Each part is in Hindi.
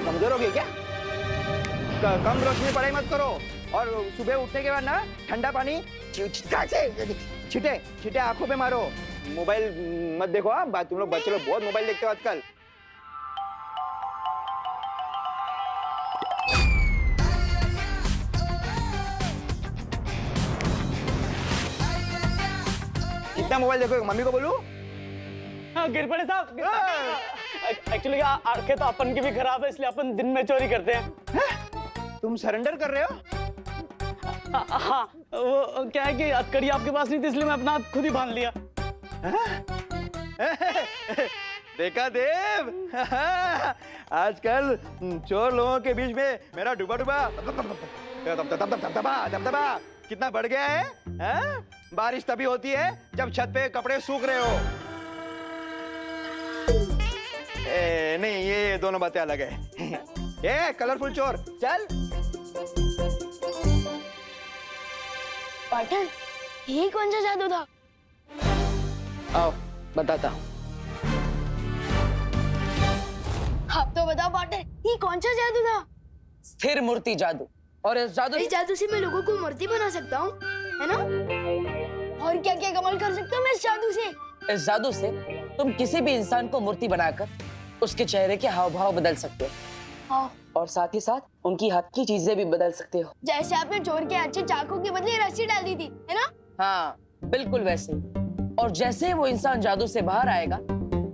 कमजोर हो गए क्या? कम रोशनी में पढ़ाई मत करो और सुबह उठने के बाद ना ठंडा पानी छिटे छिटे आंखों पे मारो। मोबाइल मत देखो। हाँ, तुम लोग बच्चे लोग बहुत मोबाइल देखते हो आजकल। कितना मोबाइल देखो? मम्मी को बोलूं? हाँ गिरपड़े साहब, एक्चुअली आंखें तो अपन की भी खराब है, इसलिए अपन दिन में चोरी करते हैं। तुम सरेंडर कर रहे हो? हाँ, वो क्या है कि हथकड़ी आपके पास नहीं थी, इसलिए मैं अपना हाथ खुद ही बांध लिया। देखा देव, आजकल चोर लोगों के बीच में मेरा डूबा डूबा दबदबा कितना बढ़ गया है? बारिश तभी होती है जब छत पे कपड़े सूख रहे हो। नहीं, ये दोनों बातें अलग है। ये कलरफुल चोर, चल। पार्टनर, ये कौन सा जादू था? आओ बताता हूँ। आप तो बताओ पार्टनर, ये कौन सा जादू था? स्थिर मूर्ति जादू। और इस जादू से मैं लोगों को मूर्ति बना सकता हूँ, है ना? और क्या क्या कमाल कर सकता हूँ मैं इस जादू से? इस जादू से तुम किसी भी इंसान को मूर्ति बनाकर उसके चेहरे के हाव भाव बदल सकते हो। हाँ। और साथ ही साथ उनकी हाथ की चीजें भी बदल सकते हो। जैसे आपने चोर के अच्छे चाकू के बदले रस्सी डाल दी थी, है ना? हाँ, बिल्कुल वैसे ही। और जैसे वो इंसान जादू से बाहर आएगा,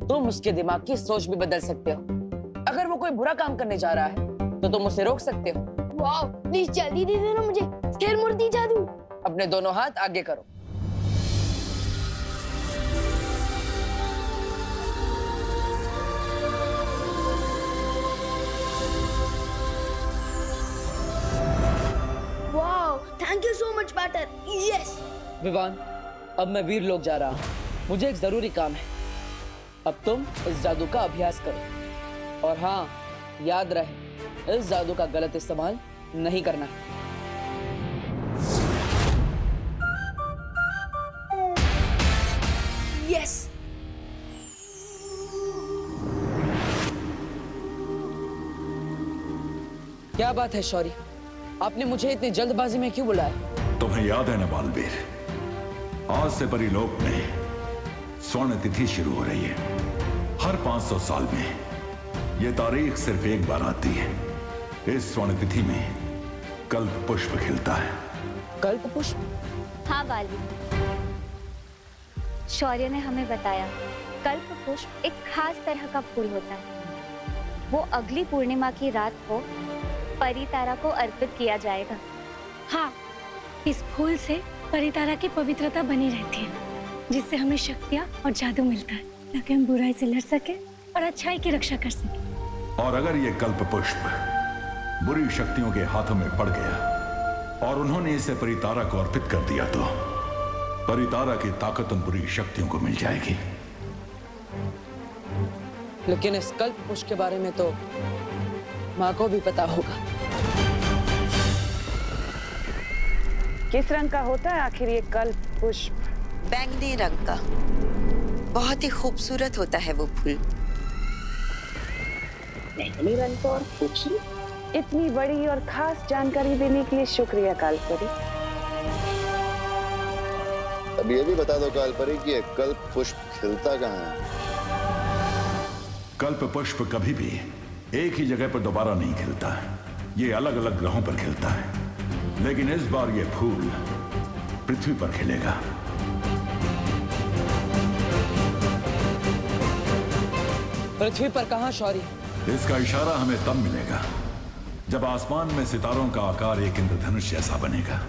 तुम उसके दिमाग की सोच भी बदल सकते हो। अगर वो कोई बुरा काम करने जा रहा है तो तुम उसे रोक सकते हो। वाह, प्लीज जल्दी दे देना मुझे स्थिर मूर्ति जादू। अपने दोनों हाथ आगे करो। वाह, thank you so much partner. Yes. Vivaan, अब मैं वीर लोक जा रहा हूँ। मुझे एक जरूरी काम है। अब तुम इस जादू का अभ्यास करो। और हाँ, याद रहे, इस जादू का गलत इस्तेमाल नहीं करना। यस। क्या बात है शौर्य, आपने मुझे इतनी जल्दबाजी में क्यों बुलाया? तुम्हें याद है ना बालवीर, आज से परिलोक में स्वर्ण तिथि शुरू हो रही है। हर 500 साल में यह तारीख सिर्फ एक बार आती है। इस स्वर्ण तिथि में कल्प पुष्प खिलता है। कल्प पुष्प? हाँ बालवीर, शौर्य ने हमें बताया कल्प पुष्प एक खास तरह का फूल होता है। वो अगली पूर्णिमा की रात को परितारा को अर्पित किया जाएगा। हाँ, इस फूल से परितारा की पवित्रता बनी रहती है, जिससे हमें शक्तियाँ और जादू मिलता है, ताकि हम बुराई से लड़ सके और अच्छाई की रक्षा कर सके। और अगर ये कल्प पुष्प बुरी शक्तियों के हाथों में पड़ गया और उन्होंने इसे परितारा को अर्पित कर दिया, तो परितारा की ताकत उन बुरी शक्तियों को मिल जाएगी। लेकिन इस कल्प पुष्प के बारे में तो माँ को भी पता होगा। किस रंग का होता है आखिर ये कल्प पुष्प? बैंगनी रंग का। बहुत ही खूबसूरत होता है वो फूल। बैंगनी रंग का और पूछी? इतनी बड़ी और खास जानकारी देने के लिए शुक्रिया कालपरी। अब ये भी बता दो कालपरी कि कल्प पुष्प खिलता कहाँ है? कल्प पुष्प कभी भी एक ही जगह पर दोबारा नहीं खिलता है। ये अलग अलग ग्रहों पर खिलता है, लेकिन इस बार ये फूल पृथ्वी पर खिलेगा। पृथ्वी पर कहाँ शौर्य? इसका इशारा हमें तब मिलेगा जब आसमान में सितारों का आकार एक इंद्रधनुष जैसा बनेगा,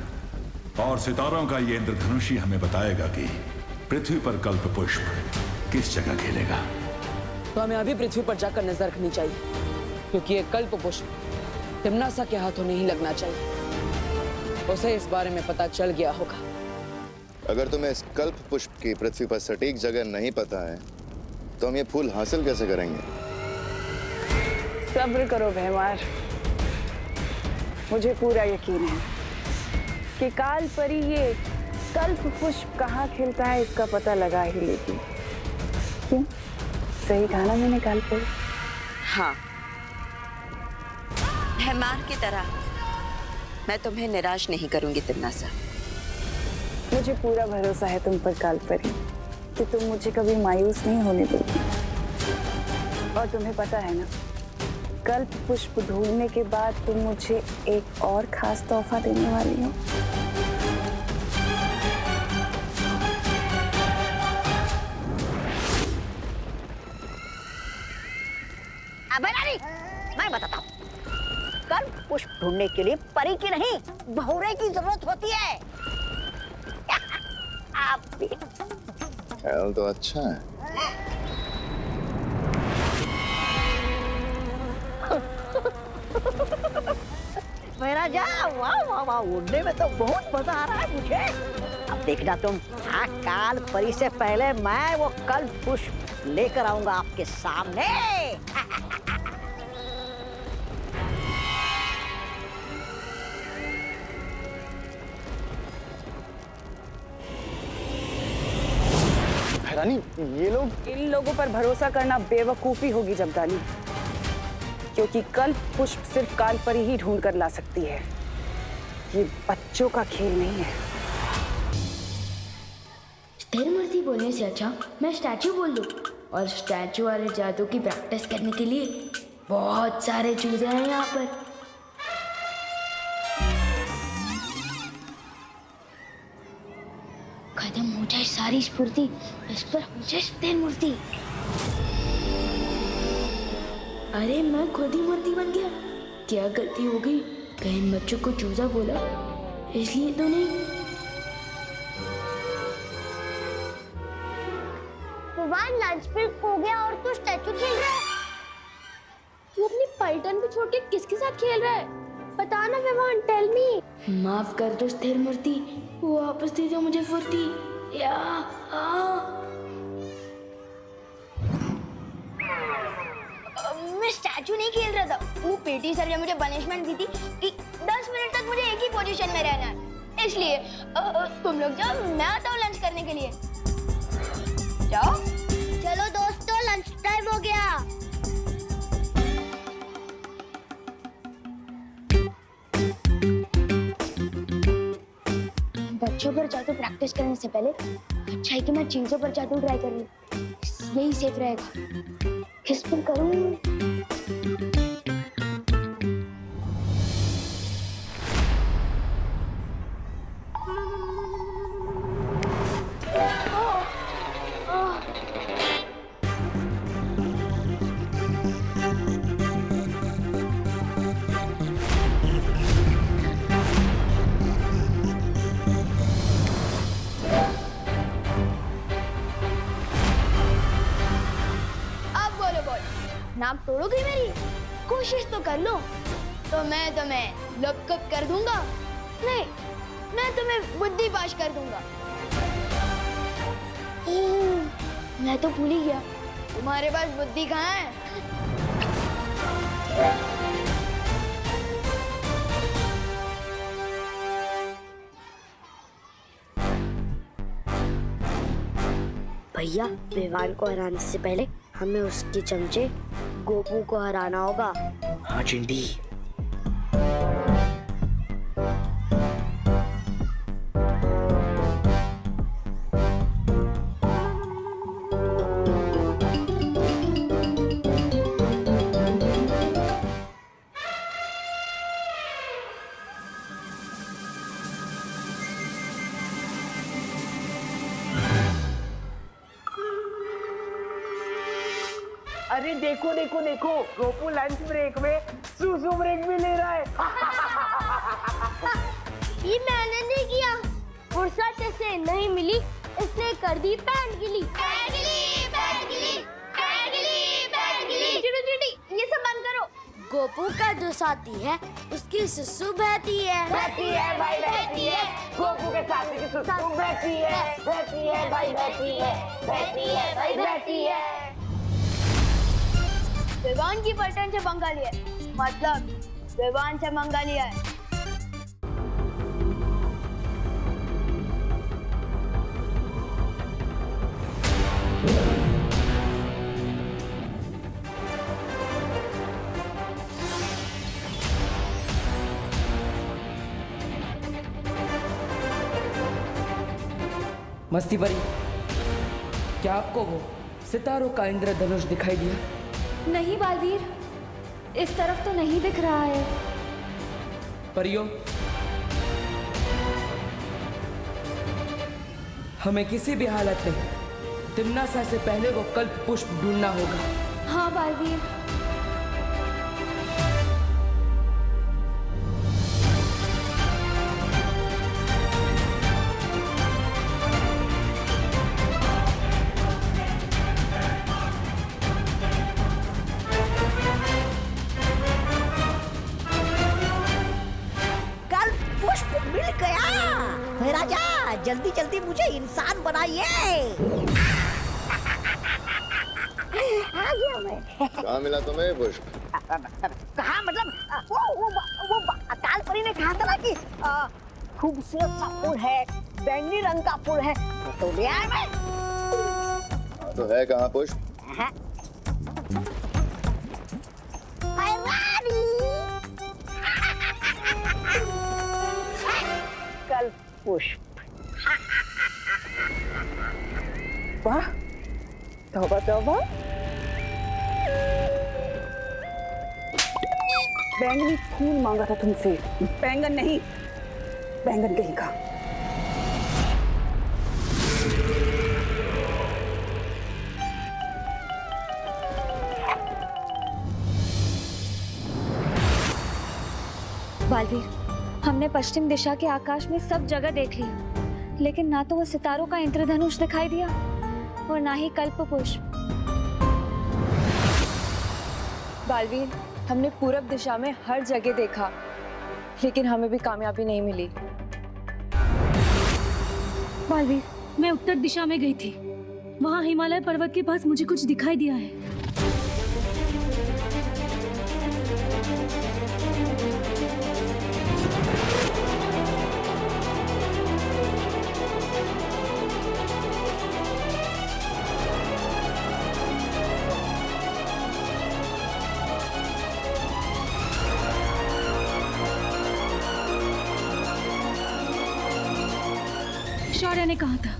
और सितारों का ये इंद्रधनुष ही हमें बताएगा कि पृथ्वी पर कल्प पुष्प किस जगह खिलेगा। तो हमें अभी पृथ्वी पर जाकर नजर रखनी चाहिए, क्योंकि ये कल्प पुष्प तिम्नासा के हाथों नहीं लगना चाहिए। उसे इस बारे में पता चल गया होगा। अगर तुम्हें इस कल्प पुष्प की पृथ्वी पर सटीक जगह नहीं पता है, तो हम ये फूल हासिल कैसे करेंगे? सब्र करो भैमार, मुझे पूरा यकीन है कि कालपरी ये कल्प पुष्प कहाँ खिलता है इसका पता लगा ही लेगी। क्यों? सही कहा ना मैंने कालपरी? हाँ, मेहमान की तरह मैं तुम्हें निराश नहीं करूंगी तिन्नासा। मुझे पूरा भरोसा है तुम पर कालपरी कि तुम मुझे कभी मायूस नहीं होने दोगी। और तुम्हें पता है ना, कल्प पुष्प ढूंढने के बाद तुम मुझे एक और खास तोहफा देने वाली हो। बनानी, मैं बताता हूँ। कल्प पुष्प ढूंढने के लिए परी की नहीं, बहुरे की जरूरत होती है। आप भी ख्याल तो अच्छा है। मेरा जा, वाह वाह वाह, उड़ने में तो बहुत मजा आ रहा है मुझे। अब देखना तुम, हाँ, काल परी से पहले मैं वो कल्प पुष्प लेकर आऊंगा आपके सामने। रानी, ये लोग, इन लोगों पर भरोसा करना बेवकूफी होगी जमदानी, क्योंकि कल्प पुष्प सिर्फ कालपरी ही ढूंढ कर ला सकती है। ये बच्चों का खेल नहीं है। स्थिर मूर्ति बोलने से अच्छा मैं स्टैचू बोल दूं। और स्टैचू वाले जादू की प्रैक्टिस करने के लिए बहुत सारे चूजे हैं यहाँ पर। खत्म हो जाए सारी स्फूर्ति, इस पर हो जाए स्थिर मूर्ति। अरे मैं खुद ही मूर्ति बन गया। क्या गलती हो गई? कहीं इन बच्चों को चूजा बोला, इसलिए तो नहीं। विवान लंच ब्रेक हो गया और तू स्टैचू खेल रहा है। तू अपनी पलटन को छोड़ के किसके साथ खेल रहा है? बता ना विवान, टेल मी। माफ कर दो स्थिर मूर्ति, वापस दे दो मुझे फुर्ती। या मैं स्टैचू नहीं खेल रहा था। वो पीटी सर ने मुझे पनिशमेंट दी थी कि 10 मिनट तक मुझे एक ही पोजीशन में रहना है। इसलिए तुम लोग जाओ, मैं आता हूँ लंच करने के लिए। जाओ। चलो दोस्तों, लंच टाइम हो गया। बच्चों पर जादू प्रैक्टिस करने से पहले अच्छा है कि मैं चीजों पर जादू ट्राई कर लूं। यही सेफ रहेगा। किस पर करूं? नाक तोड़ोगी मेरी? कोशिश तो कर लो, तो मैं तुम्हें लपकप कर दूंगा। नहीं, मैं तुम्हें बुद्धि पाश कर दूंगा। मैं तो भूल ही गया, तुम्हारे पास बुद्धि कहाँ है? भैया, विवान को हराने से पहले हमें उसके चमचे गोपू को हराना होगा। हाँ चिंटी। अरे देखो देखो देखो, गोपू लंच ब्रेक में सुसु ब्रेक भी ले रहा है। ये मैंने नहीं किया, फुर्सत से नहीं मिली इसने कर दी पैंट गिली। चिड़ी, ये सब बंद करो। गोपू का जो साथी है उसकी सुसु बहती है। बहती है भाई, बहती है। गोपू के साथी की सुसु बहती है, बहती है भाई, बहती है, बहती है भाई, बहती है। विवान की पलटन से पंगा लिया, मतलब विवान से मंगा लिया है। मस्ती परी, क्या आपको वो सितारों का इंद्रधनुष दिखाई दिया? नहीं बालवीर, इस तरफ तो नहीं दिख रहा है। परियों, हमें किसी भी हालत में तिम्नासा से पहले वो कल्प पुष्प ढूंढना होगा। हाँ बालवीर। कल्प पुष्प मिल गया। राजा जल्दी जल्दी मुझे इंसान बनाइए। आ गया मैं। कहाँ मिला तुम्हें ये पुष्प? कहा मतलब वो अकाल परी ने कहा था ना कि खूबसूरत सा फूल है, बैंगनी रंग का फूल है, तो ले आया मैं। तो है कहाँ पुष्प? कल्प पुष्प। वाह, तौबा तौबा। बैंगनी फूल मांगा था तुमसे, बैंगन नहीं, बैंगन कहीं का। बालवीर, हमने पश्चिम दिशा के आकाश में सब जगह देख लिया, लेकिन ना तो वो सितारों का इंद्रधनुष दिखाई दिया और ना ही कल्प पुष्प। बालवीर, हमने पूरब दिशा में हर जगह देखा, लेकिन हमें भी कामयाबी नहीं मिली। बालवीर, मैं उत्तर दिशा में गई थी। वहाँ हिमालय पर्वत के पास मुझे कुछ दिखाई दिया है। शौर्य ने कहा था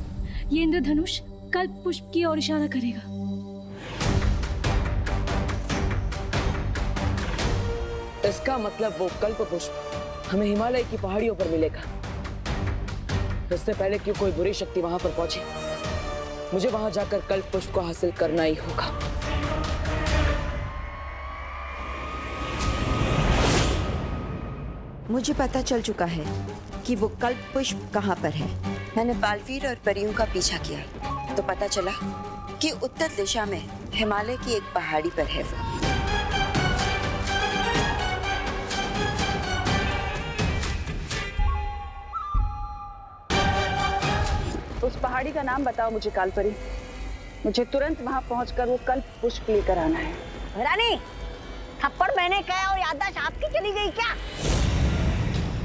ये इंद्रधनुष कल्प पुष्प की ओर इशारा करेगा। इसका मतलब वो कल्प पुष्प हमें हिमालय की पहाड़ियों पर मिलेगा। इससे पहले कि कोई बुरी शक्ति वहां पर पहुंचे, मुझे वहां जाकर कल्प पुष्प को हासिल करना ही होगा। मुझे पता चल चुका है कि वो कल्प पुष्प कहाँ पर है। मैंने बालवीर और परियों का पीछा किया तो पता चला कि उत्तर दिशा में हिमालय की एक पहाड़ी पर है वो। उस पहाड़ी का नाम बताओ मुझे कालपरी। मुझे तुरंत वहां पहुंचकर वो कल्प पुष्प लेकर आना है। रानी, थप्पड़ मैंने कहा और याददाश्त आपकी चली गई क्या?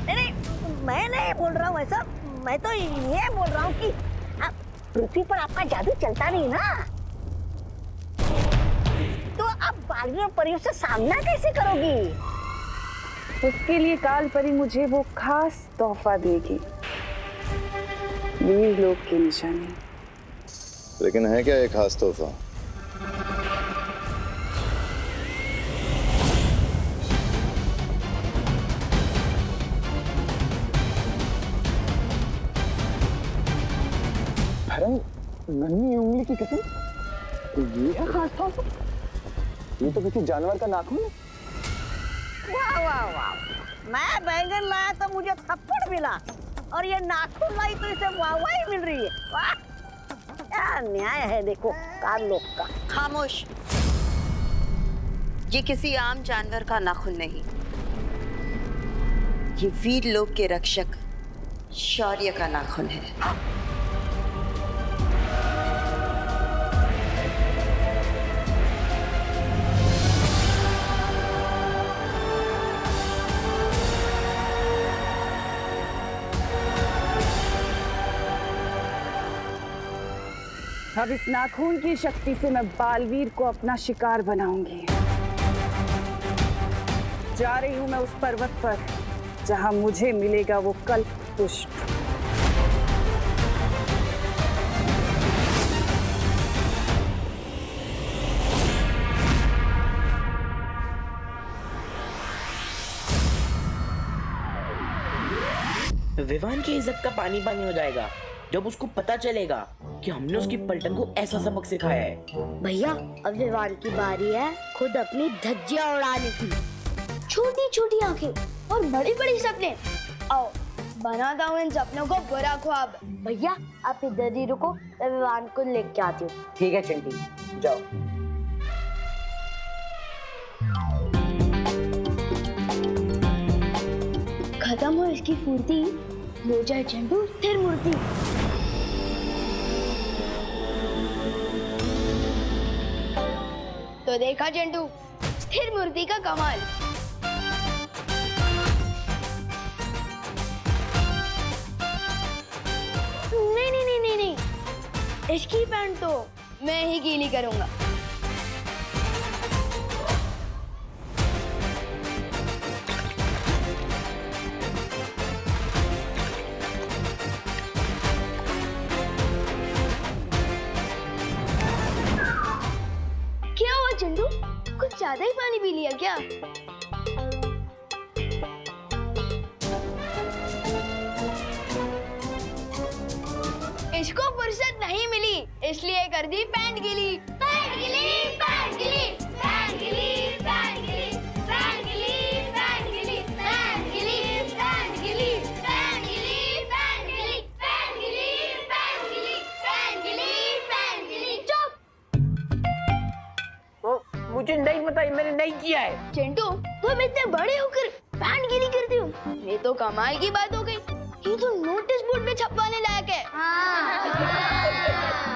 नहीं, मैं नहीं बोल रहा हूँ ऐसा। मैं तो ये बोल रहा हूँ कि पृथ्वी पर आपका जादू चलता नहीं ना, तो आप बालवीर और परियों से सामना कैसे करोगी? उसके लिए कालपरी मुझे वो खास तोहफा देगी, वीर लोक की निशानी। लेकिन है क्या एक खास तोहफा? नन्ही उंगली की कसम, ये क्या खास था? ये तो किसी जानवर का नाखून है। वाह वाह वाह, मैं बैंगन लाया तो मुझे थप्पड़ मिला और ये नाखून लाई तो इसे वाहवाही मिल रही है। वाह, क्या न्याय है देखो काल लोक का। खामोश, ये किसी आम जानवर का नाखून नहीं, ये वीर लोक के रक्षक शौर्य का नाखून है। अब इस नाखून की शक्ति से मैं बालवीर को अपना शिकार बनाऊंगी। जा रही हूं मैं उस पर्वत पर जहां मुझे मिलेगा वो कल्प पुष्प। विवान की इज्जत का पानी पानी हो जाएगा जब उसको पता चलेगा कि हमने उसकी पलटन को ऐसा सबक सिखाया है। भैया अब विवान की बारी है खुद अपनी धज्जियां उड़ाने की। छोटी छोटी आंखें और बड़े बड़े सपने। आओ बनाता हूँ इन सपनों को बुरा ख्वाब। भैया आप इधर ही रुको, मैं विवान को लेके आती हूँ। ठीक है चिंटी, जाओ। खत्म हो इसकी फुर्ती, हो जाए चंडू स्थिर मूर्ति। तो देखा चंडू स्थिर मूर्ति का कमाल। नहीं, इसकी पैंट तो मैं ही गीली करूंगा। क्या हुआ चंदू, कुछ ज्यादा ही पानी पी लिया क्या? इसको फुर्सत नहीं मिली इसलिए कर दी पैंट गीली। पैंट गीली, पैंट गीली, पैंट गीली, पैंट गीली, पैंट गीली, पैंट गीली, पैंट गीली, पैंट गीली, पैंट गीली, पैंट गीली, पैंट गीली, पैंट गीली, पैंट गीली, पैंट गीली। चुप। मुझे नहीं पता, मैंने नहीं किया है। चिंटू तुम इतने बड़े होकर पैंट गीली करते हो, ये तो कमाल की बात हो गई। ये तो नोटिस बोर्ड पे छपवाने लायक है।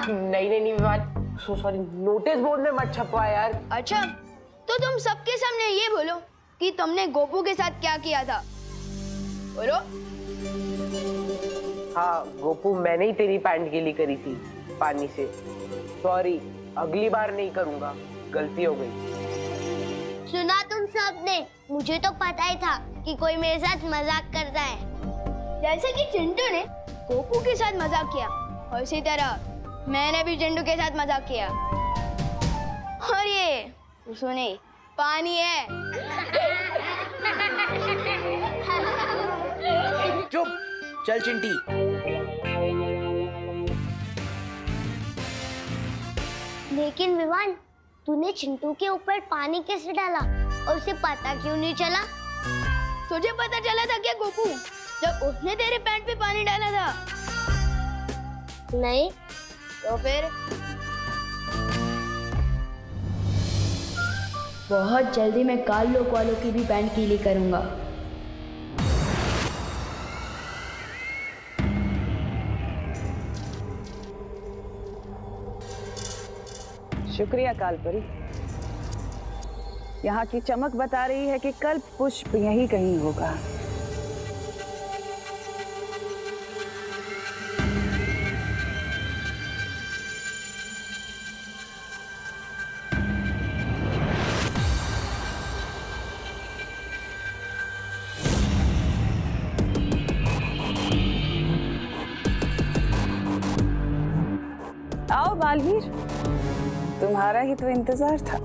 नहीं Vivaan, so sorry, notice board में मत छपवा यार। अच्छा तो तुम सबके सामने ये बोलो कि तुमने गोपू के साथ क्या किया था, बोलो। हाँ गोपू, मैंने ही तेरी पैंट गीली करी थी पानी से। सॉरी, अगली बार नहीं करूंगा, गलती हो गई। सुना तुम सबने, मुझे तो पता ही था कि कोई मेरे साथ मजाक करता है। जैसे कि चिंटू ने गोपू के साथ मजाक किया, और इसी तरह मैंने भी चिंटू के साथ मजाक किया। और ये सुने पानी है। चुप, चल चिंटी। लेकिन विवान, तूने चिंटू के ऊपर पानी कैसे डाला और उसे पता क्यों नहीं चला? तुझे पता चला था क्या गोपू, जब उसने तेरे पैंट पे पानी डाला था? नहीं तो फिर? बहुत जल्दी मैं काल लोक वालों की भी पैंट गीली करूंगा। शुक्रिया कालपरी। यहाँ की चमक बता रही है कि कल्प पुष्प यहीं कहीं होगा। आओ बालवीर, तुम्हारा ही तो इंतजार था।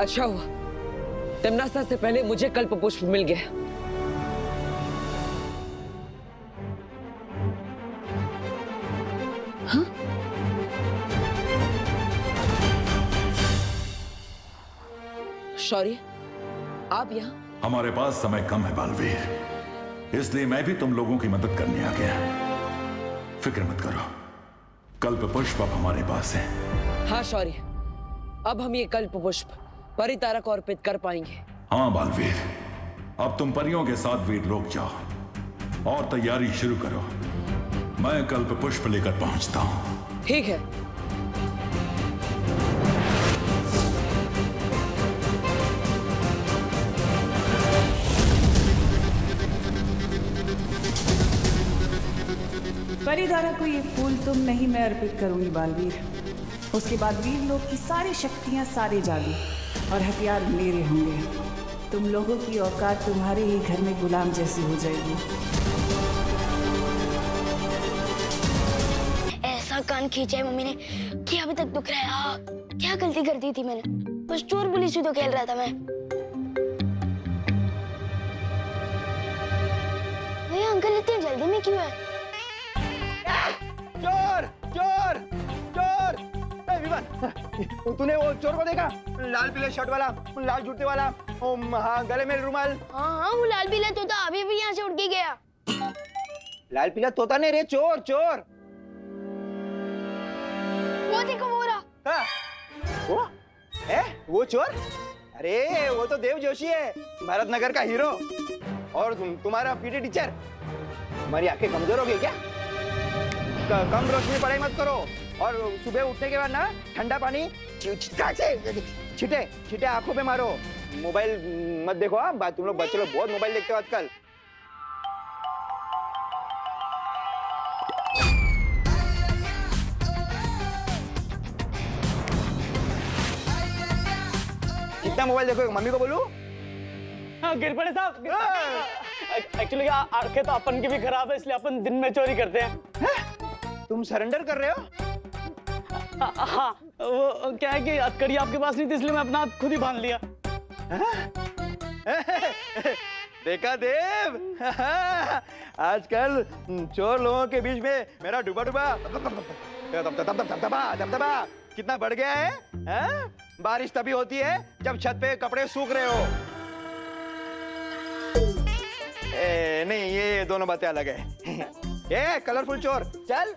अच्छा हुआ तमन्ना से पहले मुझे कल्प पुष्प मिल गया। हाँ? शौर्य, आप यहाँ? हमारे पास समय कम है बालवीर, इसलिए मैं भी तुम लोगों की मदद करने आ गया। फिक्र मत करो, कल्प पुष्प अब हमारे पास है। हाँ शौर्य, अब हम ये कल्प पुष्प परितारा को अर्पित कर पाएंगे। हाँ बालवीर, अब तुम परियों के साथ वीर लोग जाओ और तैयारी शुरू करो। मैं कल्प पुष्प लेकर पहुंचता हूं। ठीक है। परिधारा को ये फूल तुम नहीं, मैं अर्पित करूंगी बालवीर। उसके बाद वीर लोग की सारी शक्तियां, सारे जादू और हथियार मेरे होंगे। तुम लोगों की औकात तुम्हारे ही घर में गुलाम जैसी हो जाएगी। ऐसा कान खींचा है मम्मी ने कि अभी तक दुख रहा है। क्या गलती कर दी थी मैंने? बस चोर पुलिस ही तो खेल रहा था मैं। भैया अंकल इतनी जल्दी में क्यों है? चोर चोर चोर! ए विमान, तूने वो चोर को देखा? लाल पीले शर्ट वाला, लाल जूते वाला, हाँ गले में रुमाल। हाँ वो लाल पीला तोता अभी भी यहाँ से उड़ के गया। लाल पीला तोता नहीं रे, चोर चोर। वो देखो वो रहा। हाँ, वो है वो चोर? अरे वो तो देव जोशी है, भारत नगर का हीरो। और तुम्हारा पीटी टीचर। तुम्हारी आंखें कमजोर हो गई क्या? कम रोशनी में पढ़ाई मत करो, और सुबह उठने के बाद ना ठंडा पानी छिटे छिटे आंखों पे मारो। मोबाइल मत देखो। हाँ, तुम लोग बच्चे लोग बहुत मोबाइल देखते हो आजकल। कितना मोबाइल देखो? मम्मी को बोलूं? हाँ गिर पड़े साहब। एक्चुअली आंखें तो अपन की भी खराब है, इसलिए अपन दिन में चोरी करते हैं। तुम सरेंडर कर रहे हो? हाँ वो क्या है कि हथकड़ी आपके पास नहीं थी, इसलिए मैं अपना हाथ खुद ही बांध लिया। देखा देव, आजकल चोर लोगों के बीच में मेरा डूबा डूबा दबदबा कितना बढ़ गया है? बारिश तभी होती है जब छत पे कपड़े सूख रहे हो। नहीं, ये दोनों बातें अलग है। ये कलरफुल चोर, चल।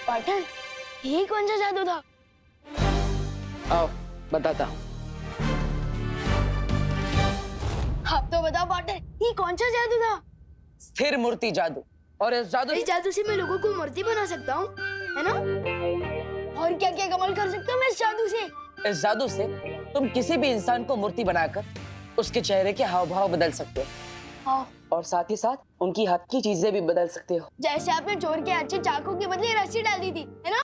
पाठन, ये कौन सा जादू था? आओ बताता हूँ। आप तो बताओ पाठन, ये कौन सा जादू था? स्थिर मूर्ति जादू। और इस जादू से मैं लोगों को मूर्ति बना सकता हूँ, है ना? और क्या क्या कमाल कर सकता हूँ मैं इस जादू से? इस जादू से तुम किसी भी इंसान को मूर्ति बनाकर उसके चेहरे के हाव भाव बदल सकते हो, और साथ ही साथ उनकी हाथ की चीजें भी बदल सकते हो। जैसे आपने चोर के अच्छे चाकू के बदले रस्सी डाल दी थी, है ना?